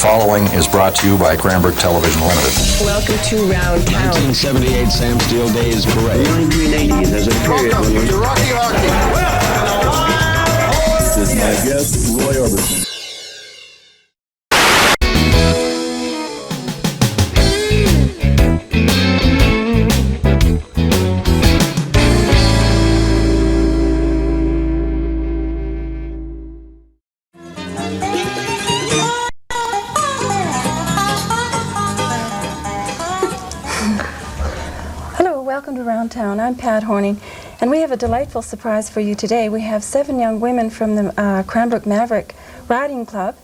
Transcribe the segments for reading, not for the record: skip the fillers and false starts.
following is brought to you by Cranbrook Television Limited. Welcome to Round Town. 1978 Sam Steele Days Parade. 1980, there's a period. Welcome to Rocky Horror. This is my guest, Roy Orbison. Welcome to Round Town. I'm Pat Horning, and we have a delightful surprise for you today. We have 7 young women from the Cranbrook Maverick Riding Club,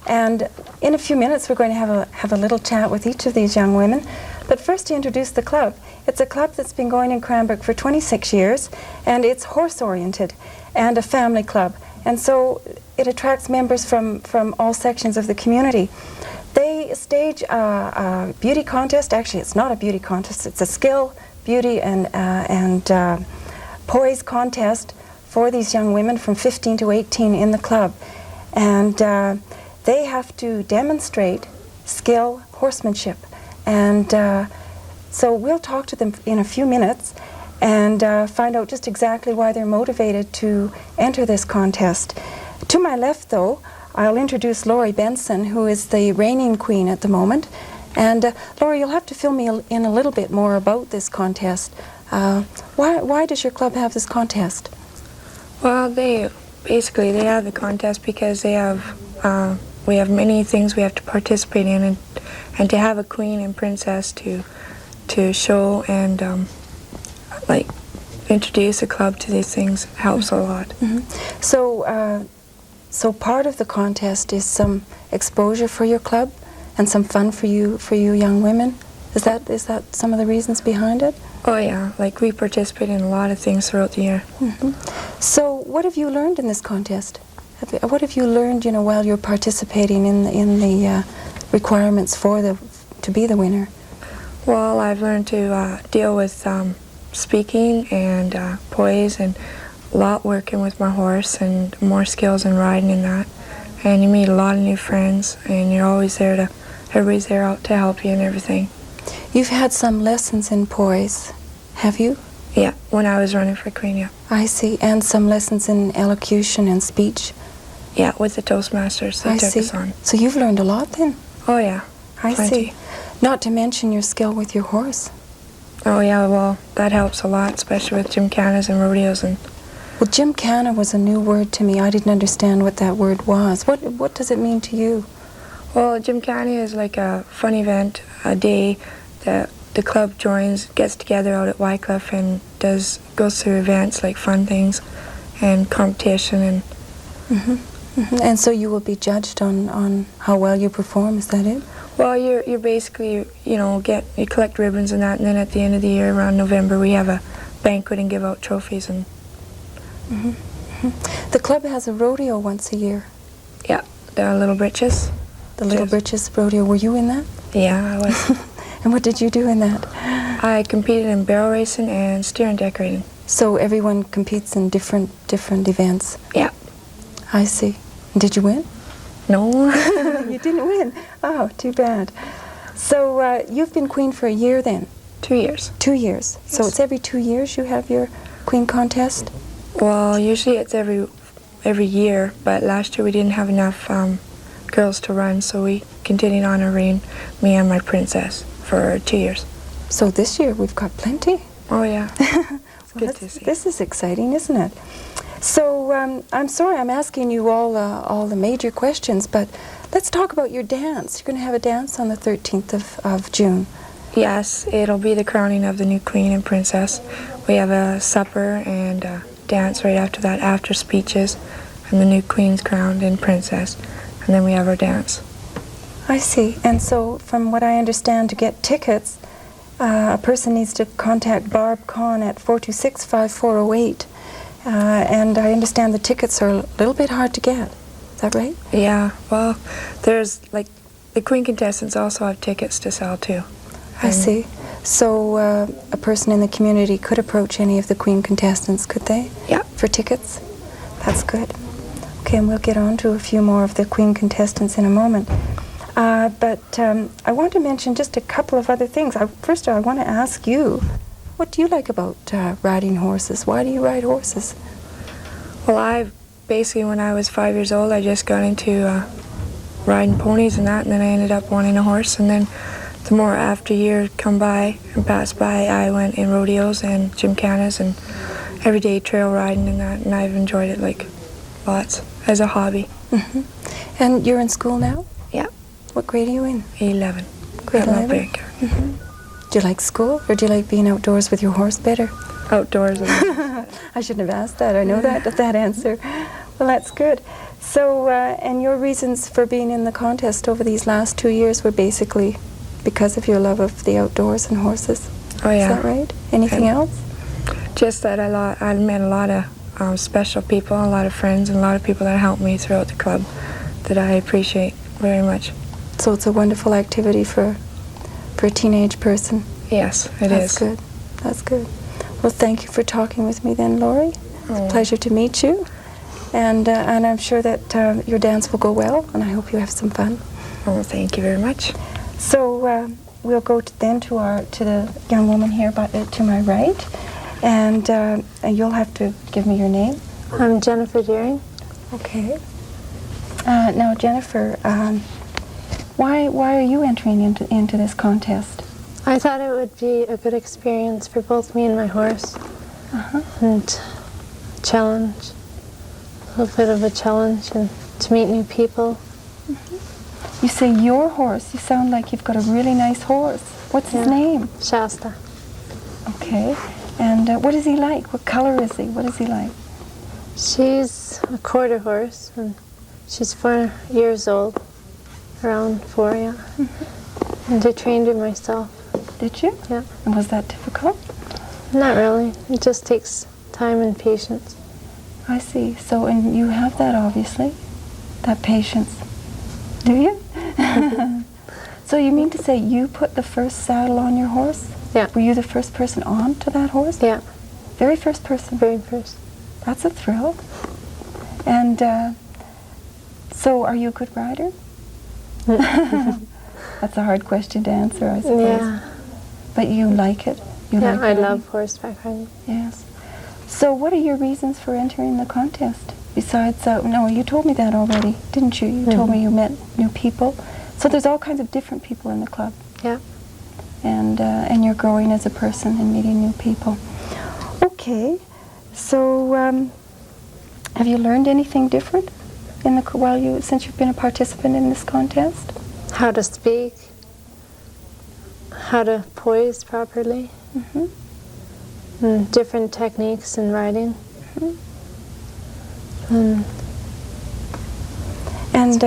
and in a few minutes we're going to have a little chat with each of these young women. But first, to introduce the club. It's a club that's been going in Cranbrook for 26 years, and it's horse-oriented and a family club, and so it attracts members from all sections of the community. They stage a beauty contest. Actually, it's not a beauty contest. It's a skill, beauty, and poise contest for these young women from 15 to 18 in the club. And they have to demonstrate skill, horsemanship. And so we'll talk to them in a few minutes and find out just exactly why they're motivated to enter this contest. To my left, though, I'll introduce Lloyd Bentsen, who is the reigning queen at the moment. And Laura, you'll have to fill me in a little bit more about this contest. Why does your club have this contest? Well, they have the contest because we have many things we have to participate in, and to have a queen and princess to show and like introduce a club to these things helps a lot. Mm-hmm. So part of the contest is some exposure for your club and some fun for you young women. Is that some of the reasons behind it? Oh yeah, like we participate in a lot of things throughout the year. Mm-hmm. So what have you learned in this contest? What have you learned, while you're participating in the requirements to be the winner? Well, I've learned to deal with speaking and poise, and a lot working with my horse, and more skills in riding and that. And you meet a lot of new friends, and you're always there everybody's there out to help you and everything. You've had some lessons in poise, have you? Yeah, when I was running for queen, yeah. I see, and some lessons in elocution and speech? Yeah, with the Toastmasters, they took us on. So you've learned a lot then? Oh yeah, I plenty. See. Not to mention your skill with your horse. Oh yeah, well, that helps a lot, especially with gymkhanas and rodeos. Well, gymkhana was a new word to me. I didn't understand what that word was. What does it mean to you? Well, gymkhana is like a fun event, a day that the club gets together out at Wycliffe and goes through events like fun things and competition and. Mm-hmm. Mm-hmm. And so you will be judged on how well you perform. Is that it? Well, you're basically you collect ribbons and that, and then at the end of the year, around November, we have a banquet and give out trophies and. Mm-hmm. Mm-hmm. The club has a rodeo once a year. Yeah, the Little Britches. The Little Britches rodeo. Were you in that? Yeah, I was. And what did you do in that? I competed in barrel racing and steering decorating. So everyone competes in different events? Yeah. I see. And did you win? No. You didn't win? Oh, too bad. So you've been queen for a year then? 2 years. 2 years. Yes. So it's every 2 years you have your queen contest? Well, usually it's every year, but last year we didn't have enough girls to run, so we continued on our reign, me and my princess, for 2 years. So this year we've got plenty? Oh yeah. It's good to see. This is exciting, isn't it? So I'm sorry I'm asking you all the major questions, but let's talk about your dance. You're going to have a dance on the 13th of June. Yes, it'll be the crowning of the new queen and princess. We have a supper and a dance right after that, after speeches, and the new queen's crowned and princess, and then we have our dance. I see. And so from what I understand, to get tickets, a person needs to contact Barb Kahn at 426-5408. And I understand the tickets are a little bit hard to get. Is that right? Yeah, well, there's like the Queen Contestants also have tickets to sell too. I see. So a person in the community could approach any of the Queen Contestants, could they? Yeah. For tickets? That's good. Okay, and we'll get on to a few more of the Queen Contestants in a moment. But I want to mention just a couple of other things. First of all, I want to ask you, what do you like about riding horses? Why do you ride horses? Well, basically, when I was 5 years old, I just got into riding ponies and that, and then I ended up wanting a horse. And then the more after years come by and passed by, I went in rodeos and gymkhanas and everyday trail riding and that, and I've enjoyed it like lots as a hobby. Mm-hmm. And you're in school now? Yeah. What grade are you in? 11. Grade 11? Mm-hmm. Do you like school, or do you like being outdoors with your horse better? Outdoors. I shouldn't have asked that. I know that answer. Well, that's good. So, and your reasons for being in the contest over these last 2 years were basically because of your love of the outdoors and horses. Oh, yeah. Is that right? Anything else? Just that I met a lot of special people, a lot of friends, and a lot of people that helped me throughout the club that I appreciate very much. So it's a wonderful activity for a teenage person. Yes, it is. That's good. That's good. Well, thank you for talking with me then, Laurie. It's a pleasure to meet you. And I'm sure that your dance will go well, and I hope you have some fun. Oh, thank you very much. So we'll go to the young woman here to my right, and you'll have to give me your name. I'm Jennifer Deering. Okay. Now, Jennifer, why are you entering into this contest? I thought it would be a good experience for both me and my horse, and challenge, a little bit of a challenge, and to meet new people. You say your horse. You sound like you've got a really nice horse. What's his name? Shasta. Okay. And what is he like? What color is he? What is he like? She's a quarter horse, and she's 4 years old, around 4, yeah. And I trained her myself. Did you? Yeah. And was that difficult? Not really. It just takes time and patience. I see. So, and you have that, obviously, that patience. Do you? So you mean to say you put the first saddle on your horse? Yeah. Were you the first person on to that horse? Yeah. Very first person? Very first. That's a thrill. And so are you a good rider? That's a hard question to answer, I suppose. Yeah. But you like it? You Yeah, like I riding? love horseback riding. Yes. So what are your reasons for entering the contest? Besides, no, you told me that already, didn't you? You told me you met new people. So there's all kinds of different people in the club. Yeah. And you're growing as a person and meeting new people. Okay. So have you learned anything different since you've been a participant in this contest? How to speak, how to poise properly, and different techniques in riding. And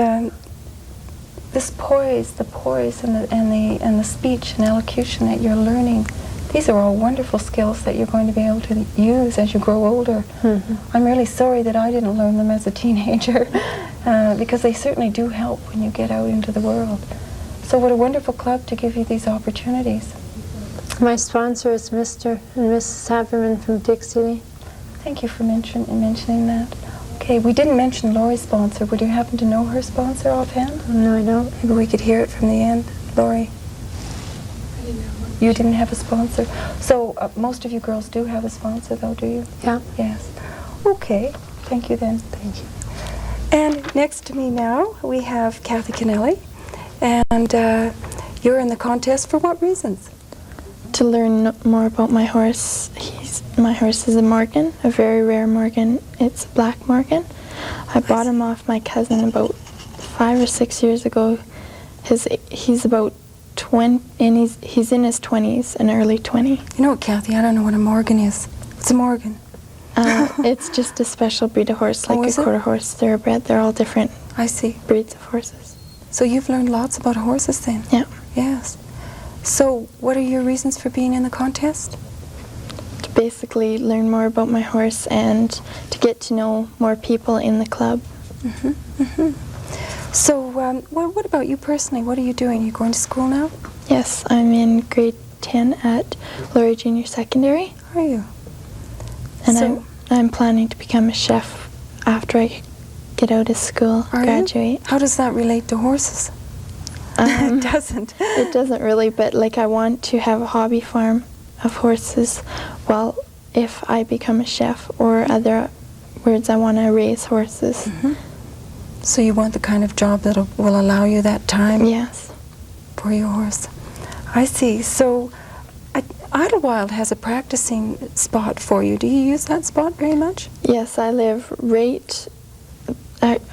this poise, the poise, and the speech and elocution that you're learning, these are all wonderful skills that you're going to be able to use as you grow older. I'm really sorry that I didn't learn them as a teenager, because they certainly do help when you get out into the world. So what a wonderful club to give you these opportunities. My sponsor is Mr. and Mrs. Haberman from Dixie. Thank you for mentioning that. Okay, we didn't mention Laurie's sponsor. Would you happen to know her sponsor offhand? No, I don't. Maybe we could hear it from the end. Laurie? You didn't have a sponsor. So most of you girls do have a sponsor, though, do you? Yeah. Yes. Okay. Thank you, then. Thank you. And next to me now, we have Cathy Kennelly. And you're in the contest for what reasons? To learn more about my horse. My horse is a Morgan, a very rare Morgan. It's a black Morgan. I bought him off my cousin about 5 or 6 years ago. He's about 20, and he's in his 20s, an early 20. You know what, Cathy? I don't know what a Morgan is. What's a Morgan? It's just a special breed of horse, like a quarter horse, thoroughbred. They're all different I see. breeds of horses. So you've learned lots about horses then? Yeah. Yes. So what are your reasons for being in the contest? To basically learn more about my horse and to get to know more people in the club. So what about you personally? What are you doing? Are you going to school now? Yes, I'm in grade 10 at Laurie Junior Secondary. Are you? And So- I'm planning to become a chef after I get out of school, Are graduate. you? How does that relate to horses? It doesn't. It doesn't really, but like I want to have a hobby farm of horses. Well, if I become a chef, or other words, I want to raise horses. So you want the kind of job that will allow you that time Yes. for your horse. I see. So Idlewild has a practicing spot for you. Do you use that spot very much? Yes, I live right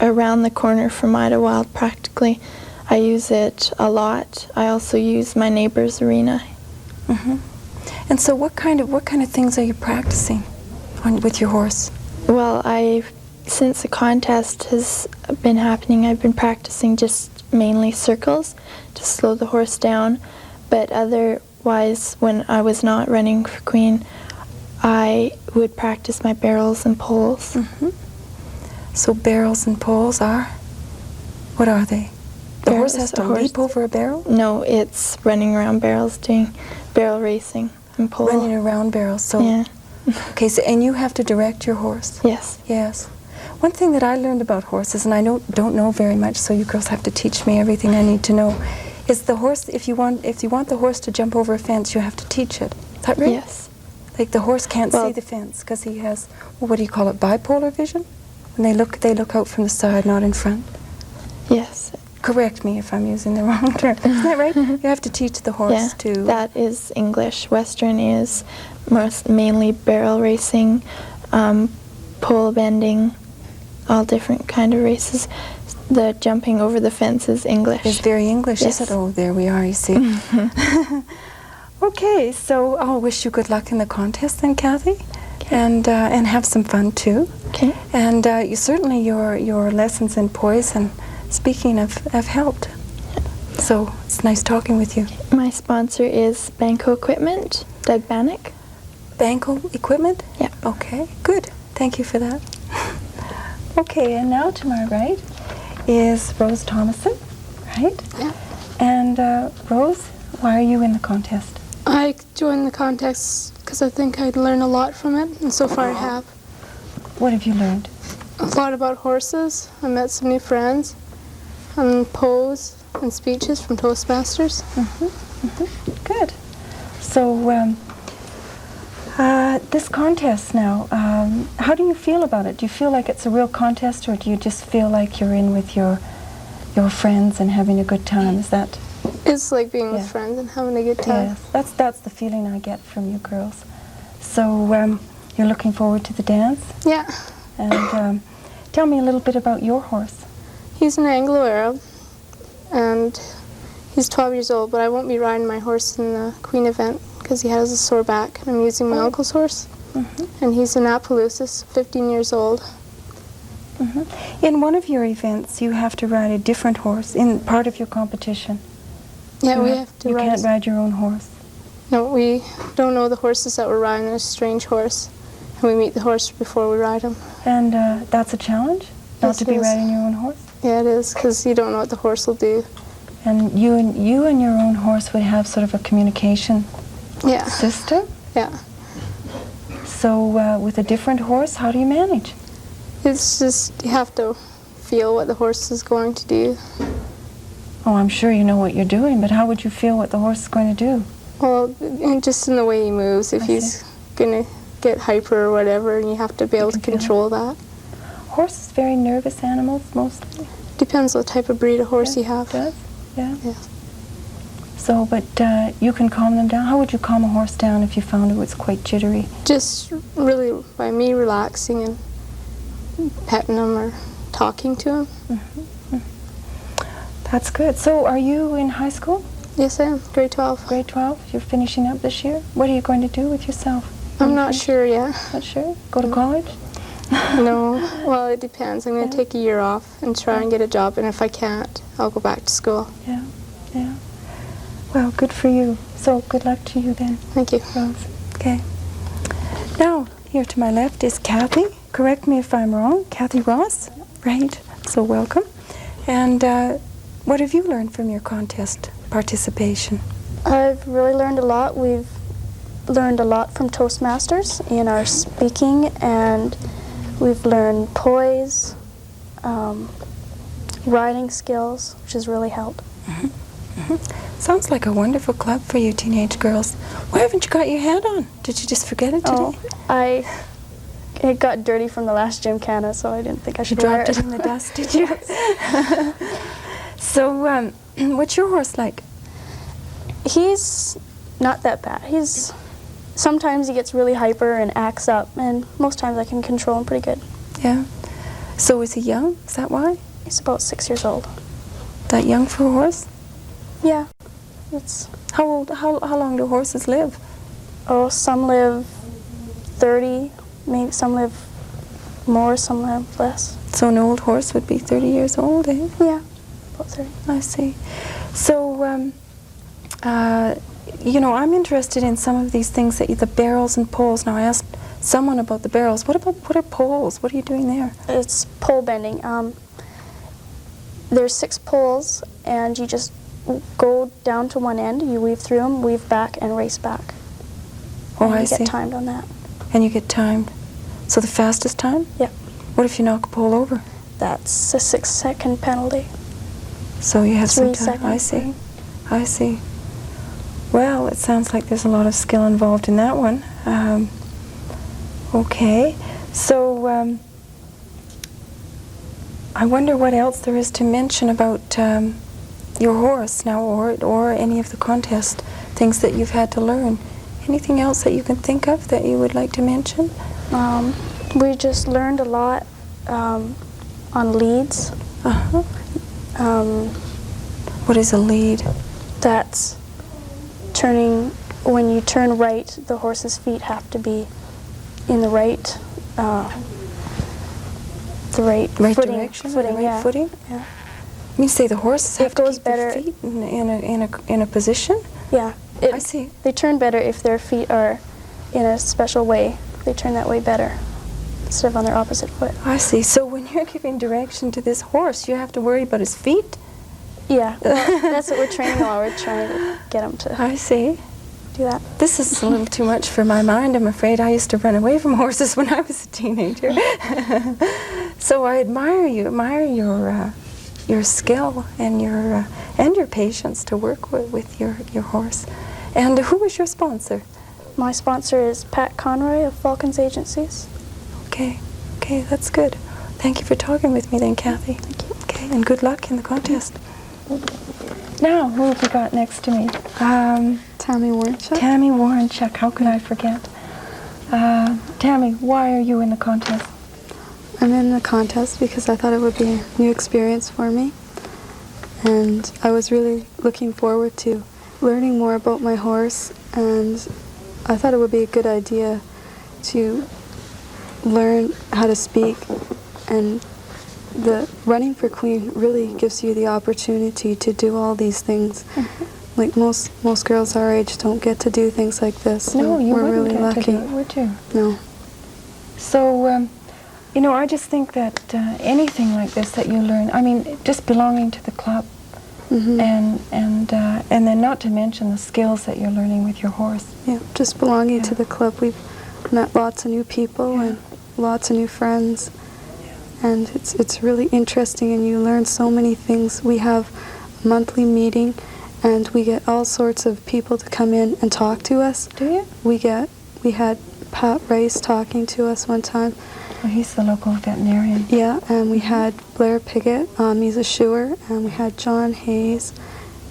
around the corner from Idlewild practically. I use it a lot. I also use my neighbor's arena. And so what kind of things are you practicing with your horse? Well, since the contest has been happening, I've been practicing just mainly circles to slow the horse down. But otherwise, when I was not running for Queen, I would practice my barrels and poles. So barrels and poles are? What are they? The horse has to leap over a barrel? No, it's running around barrels, doing barrel racing and pole. Running around barrels. So Yeah. Okay, so and you have to direct your horse. Yes. Yes. One thing that I learned about horses, and I don't know very much, so you girls have to teach me everything I need to know, is the horse. If you want the horse to jump over a fence, you have to teach it. Is that right? Yes. Like the horse can't see the fence because he has, well, what do you call it, bipolar vision? When they look out from the side, not in front. Yes. Correct me if I'm using the wrong term. Isn't that right? You have to teach the horse to... That is English. Western is mainly barrel racing, pole bending, all different kind of races. The jumping over the fence is English. It's very English, Yes. is it? Oh, there we are, you see. Okay, so I'll wish you good luck in the contest then, Cathy, and have some fun too. Okay. And you certainly your lessons in poise and speaking have helped. So it's nice talking with you. My sponsor is Banco Equipment, Doug Bannock. Banco Equipment? Yeah. Okay, good. Thank you for that. Okay, and now to my right is Rose Thomason, right? Yeah. And Rose, why are you in the contest? I joined the contest because I think I'd learn a lot from it, and so far I have. What have you learned? A lot about horses. I met some new friends, and pose and speeches from Toastmasters. Good. So this contest now, how do you feel about it? Do you feel like it's a real contest, or do you just feel like you're in with your friends and having a good time? Is that? It's like being with friends and having a good time. Yes, that's the feeling I get from you girls. So you're looking forward to the dance? Yeah. And tell me a little bit about your horse. He's an Anglo-Arab, and he's 12 years old, but I won't be riding my horse in the Queen event because he has a sore back, and I'm using my uncle's horse. And he's an Appaloosa, 15 years old. In one of your events, you have to ride a different horse in part of your competition. Yeah, we have to You ride. can't ride your own horse. No, we don't know the horses that we're riding. They're a strange horse, and we meet the horse before we ride him. And that's a challenge, not Yes, to it be is. riding your own horse. Yeah, it is, because you don't know what the horse will do. And you and your own horse would have sort of a communication Yeah, system. yeah. So with a different horse, how do you manage? It's just, you have to feel what the horse is going to do. Oh, I'm sure you know what you're doing, but how would you feel what the horse is going to do? Well, and just in the way he moves, if he's going to get hyper or whatever, and you have to be able to can feel it. control that. Horses very nervous animals, mostly. Depends what type of breed of horse you have. Does? Yeah. Yeah. So, but you can calm them down. How would you calm a horse down if you found it was quite jittery? Just really by me relaxing and petting him or talking to him. That's good. So, are you in high school? Yes, I am. Grade 12. Grade 12? You're finishing up this year? What are you going to do with yourself? I'm not sure yet. Not sure? Go to college? No. Well, it depends. I'm going to take a year off and try and get a job, and if I can't, I'll go back to school. Yeah, yeah. Well, good for you. So, good luck to you then, Thank you. Rose. Okay. Now, here to my left is Cathy. Correct me if I'm wrong. Cathy Ross? Right. So, welcome. And what have you learned from your contest participation? I've really learned a lot. We've learned a lot from Toastmasters in our speaking, and we've learned poise, riding skills, which has really helped. Sounds like a wonderful club for you teenage girls. Why haven't you got your hat on? Did you just forget it today? It got dirty from the last gymkhana, so I didn't think I should wear dropped it in the dust, did you? So, what's your horse like? He's not that bad. Sometimes he gets really hyper and acts up, and most times I can control him pretty good. Yeah. So is he young? Is that why? He's about 6 years old. That young for a horse? Yeah. How long do horses live? Oh, some live 30, maybe some live more, some live less. So an old horse would be 30 years old, eh? Yeah, about 30. I see. So, you know, I'm interested in some of these things, the barrels and poles. Now, I asked someone about the barrels. What are poles? What are you doing there? It's pole bending. There's 6 poles, and you just go down to one end, you weave through them, weave back, and race back. Oh, and I you see. get timed on that. And you get timed. So the fastest time? Yeah. What if you knock a pole over? That's a 6-second penalty. So you have 3 some time. seconds. I see. Well, it sounds like there's a lot of skill involved in that one. Okay. So I wonder what else there is to mention about your horse now, or any of the contest things that you've had to learn. Anything else that you can think of that you would like to mention? We just learned a lot on leads. Uh-huh. What is a lead? That's turning, when you turn right, the horse's feet have to be in the right footing. Direction? Footing, right yeah. Footing? Yeah. You say the horses have to goes keep their better- feet in a position? Yeah. I see. They turn better if their feet are in a special way. They turn that way better instead of on their opposite foot. I see. So when you're giving direction to this horse, you have to worry about his feet? Yeah, well, that's what we're training on. We're trying to get him to I see. do that. This is a little too much for my mind, I'm afraid. I used to run away from horses when I was a teenager. So I admire your skill and your patience to work with your horse. And who was your sponsor? My sponsor is Pat Conroy of Falcons Agencies. Okay, that's good. Thank you for talking with me then, Cathy. Thank you. Okay, and good luck in the contest. Now, who have we got next to me? Tammy Warrenchuk. Tammy Warrenchuk, how could I forget? Tammy, why are you in the contest? I'm in the contest because I thought it would be a new experience for me. And I was really looking forward to learning more about my horse, and I thought it would be a good idea to learn how to speak, and the running for Queen really gives you the opportunity to do all these things. Mm-hmm. Like most girls our age don't get to do things like this. No, you we're wouldn't really get lucky. to do it, would you? No. So, you know, I just think that anything like this that you learn, I mean, just belonging to the club, Mm-hmm. and then not to mention the skills that you're learning with your horse. Yeah, just belonging to the club. We've met lots of new people and lots of new friends, and it's really interesting, and you learn so many things. We have a monthly meeting, and we get all sorts of people to come in and talk to us. Do you? We had Pat Rice talking to us one time. Well, he's the local veterinarian. Yeah, and we had Blair Piggott, he's a shoer, and we had John Hayes,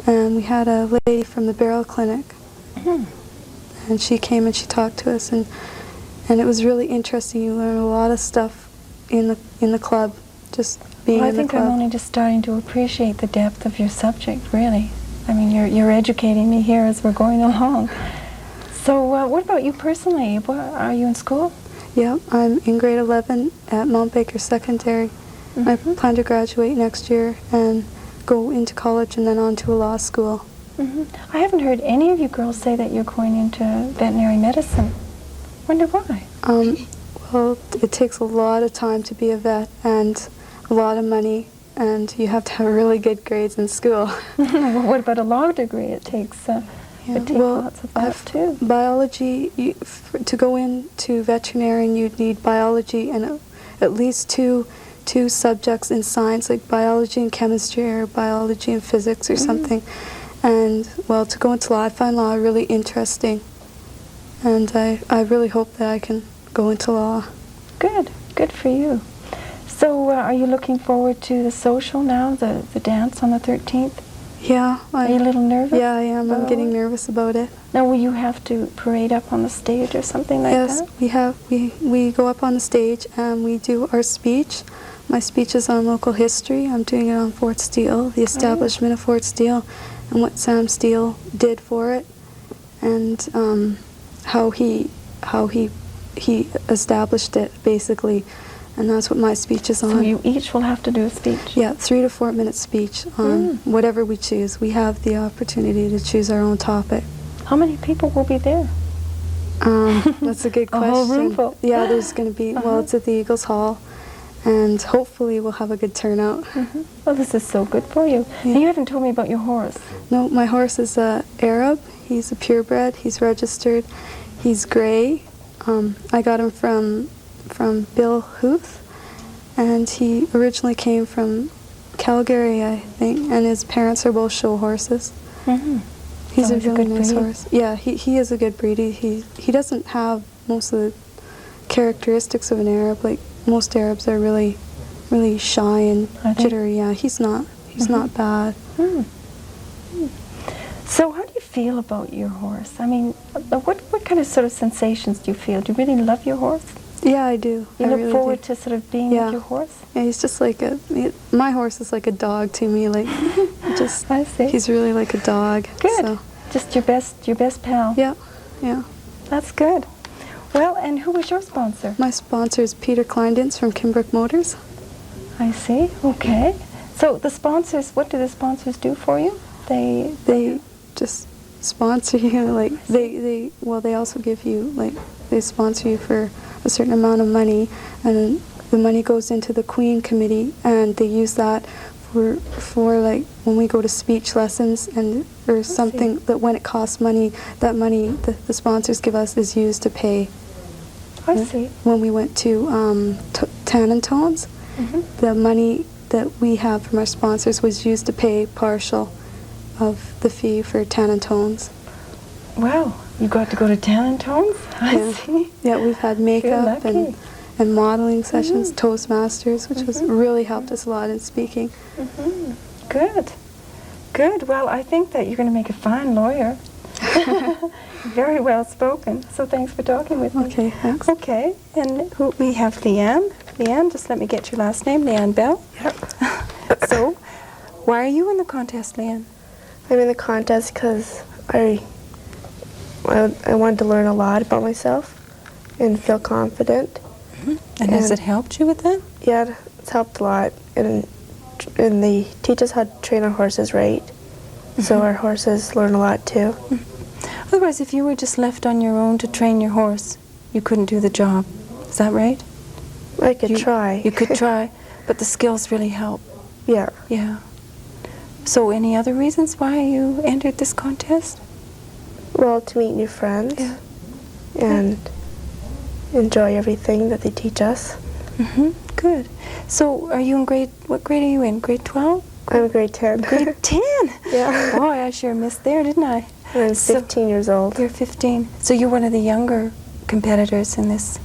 and we had a lady from the Barrel Clinic, and she came and she talked to us, and it was really interesting. You learn a lot of stuff in the club, just being in the club. I think I'm only just starting to appreciate the depth of your subject, really. I mean, you're educating me here as we're going along. So what about you personally? Are you in school? Yeah, I'm in grade 11 at Mount Baker Secondary. Mm-hmm. I plan to graduate next year and go into college and then on to a law school. Mm-hmm. I haven't heard any of you girls say that you're going into veterinary medicine. Wonder why? Well, it takes a lot of time to be a vet and a lot of money, and you have to have really good grades in school. Well, what about a law degree? It takes lots of that too. Biology, to go into veterinarian, you'd need biology and at least two subjects in science, like biology and chemistry or biology and physics or something. And, well, to go into law, I find law really interesting. And I really hope that I can go into law. Good. Good for you. So are you looking forward to the social now, the dance on the 13th? Yeah. Are you a little nervous? Yeah, I am. I'm getting nervous about it. Now, will you have to parade up on the stage or something like that? Yes, we go up on the stage and we do our speech. My speech is on local history. I'm doing it on Fort Steele, the establishment of Fort Steele, and what Sam Steele did for it, and how he established it, basically. And that's what my speech is on. So you each will have to do a speech? Yeah, 3 to 4 minute speech on whatever we choose. We have the opportunity to choose our own topic. How many people will be there? That's a good question. A whole room full? Yeah, there's going to be, well, it's at the Eagles Hall, and hopefully we'll have a good turnout. Well, this is so good for you. Yeah. And you haven't told me about your horse. No, my horse is Arab. He's a purebred. He's registered. He's gray. I got him from Bill Huth, and he originally came from Calgary, I think, and his parents are both show horses. He's a really nice horse. Yeah, he is a good breed. He doesn't have most of the characteristics of an Arab. Like, most Arabs are really, really shy and jittery. Yeah, he's not. He's not bad. So how do you feel about your horse? I mean, what kind of sort of sensations do you feel? Do you really love your horse? Yeah, I do. You I look really forward do. to sort of being with your horse? Yeah, he's just like my horse is like a dog to me. Like, I see. He's really like a dog. Good. So. Just your best pal. Yeah, yeah. That's good. Well, and who was your sponsor? My sponsor is Peter Kleindens from Cranbrook Motors. I see. Okay. So the sponsors, what do the sponsors do for you? They just sponsor you. Like, they also give you, like, they sponsor you for a certain amount of money, and the money goes into the Queen Committee, and they use that for like when we go to speech lessons or something, that when it costs money, that money the sponsors give us is used to pay. I see. When we went to Tan and Tones, the money that we have from our sponsors was used to pay partial of the fee for Tan and Tones. Wow, you got to go to Tan and Tones? I see. Yeah, we've had makeup and modeling sessions, Toastmasters, which has really helped us a lot in speaking. Good. Good. Well, I think that you're going to make a fine lawyer. Very well spoken. So thanks for talking with me. Okay, thanks. Okay, and we have Leanne. Leanne, just let me get your last name, Leanne Bell. Yep. So, why are you in the contest, Leanne? I'm in the contest because I wanted to learn a lot about myself and feel confident. And has it helped you with that? Yeah, it's helped a lot. And they teach us how to train our horses right. So our horses learn a lot too. Otherwise, if you were just left on your own to train your horse, you couldn't do the job. Is that right? I could try. You could try, but the skills really help. Yeah. Yeah. So any other reasons why you entered this contest? Well, to meet new friends and enjoy everything that they teach us. Good. So are you in what grade are you in? Grade 12? I'm grade 10. Grade 10? Yeah. Boy, I sure missed there, didn't I? I'm 15 years old. You're 15. So you're one of the younger competitors in this.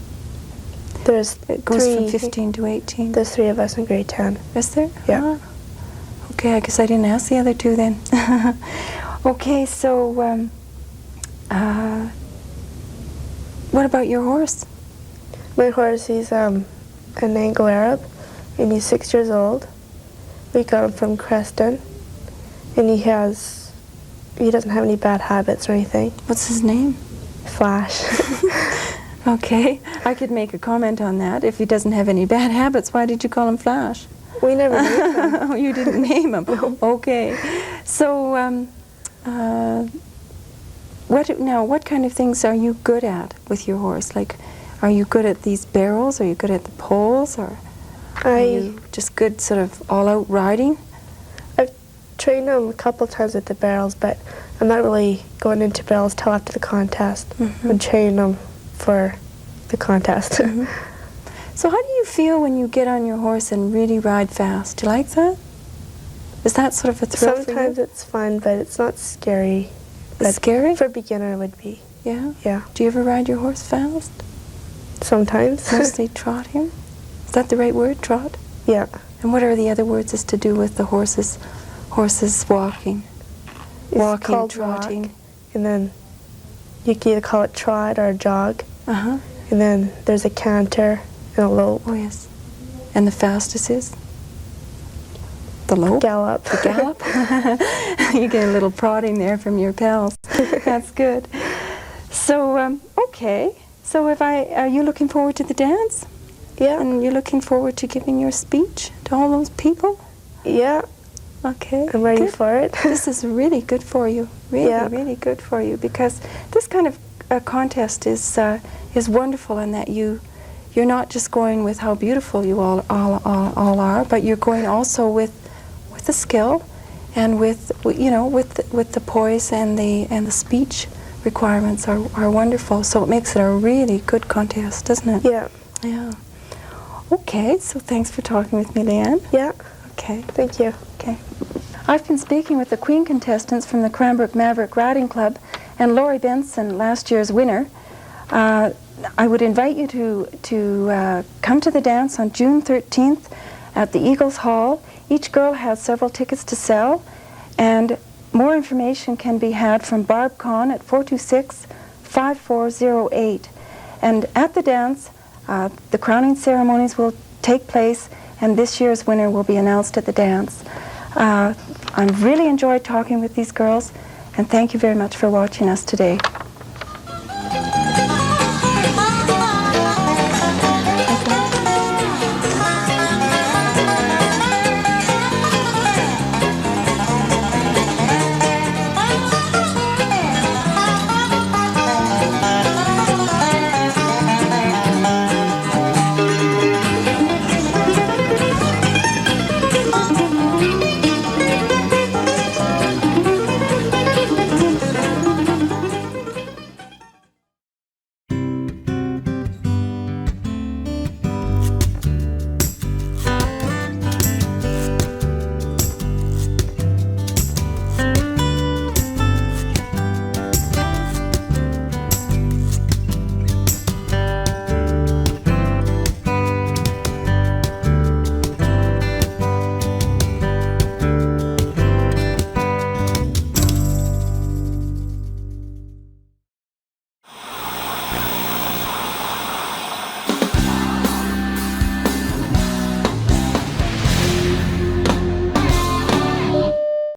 It goes from 15 to 18. There's 3 of us in grade 10. Is there? Yeah. Okay, I guess I didn't ask the other 2 then. Okay, so what about your horse? My horse, he's an Anglo Arab, and he's 6 years old. We got him from Creston, and he doesn't have any bad habits or anything. What's his name? Flash. Okay, I could make a comment on that. If he doesn't have any bad habits, why did you call him Flash? We never named him. Oh, you didn't name him. No. Okay. So, what kind of things are you good at with your horse? Like, are you good at these barrels? Are you good at the poles? Or are you just good sort of all-out riding? I've trained him a couple times with the barrels, but I'm not really going into barrels till after the contest. I'm training him for the contest. So how do you feel when you get on your horse and really ride fast? Do you like that? Is that sort of a thrill Sometimes for you? it's fun, but it's not scary. It's scary? For a beginner, it would be. Yeah? Yeah. Do you ever ride your horse fast? Sometimes. Mostly trot him? Is that the right word, trot? Yeah. And what are the other words is to do with the horses walking? It's Walking, called trotting. walk, and then you can either call it trot or jog. Uh-huh. And then there's a canter and a lope. Oh, yes. And the fastest is? The lope? Gallop. The gallop? You get a little prodding there from your pals. That's good. So, okay. So are you looking forward to the dance? Yeah. And you're looking forward to giving your speech to all those people? Yeah. Okay. I'm ready good. for it. This is really good for you. Really, Yeah. really good for you, because this kind of contest is wonderful in that you're not just going with how beautiful you all are, but you're going also with the skill and with the poise and the speech requirements are wonderful. So it makes it a really good contest, doesn't it? Yeah. Yeah. Okay, so thanks for talking with me, Leanne. Yeah. Okay. Thank you. Okay. I've been speaking with the Queen contestants from the Cranbrook Maverick Riding Club and Lloyd Bentsen, last year's winner. I would invite you to come to the dance on June 13th at the Eagles Hall. Each girl has several tickets to sell, and more information can be had from Barb Kahn at 426-5408. And at the dance, the crowning ceremonies will take place, and this year's winner will be announced at the dance. I really enjoyed talking with these girls, and thank you very much for watching us today.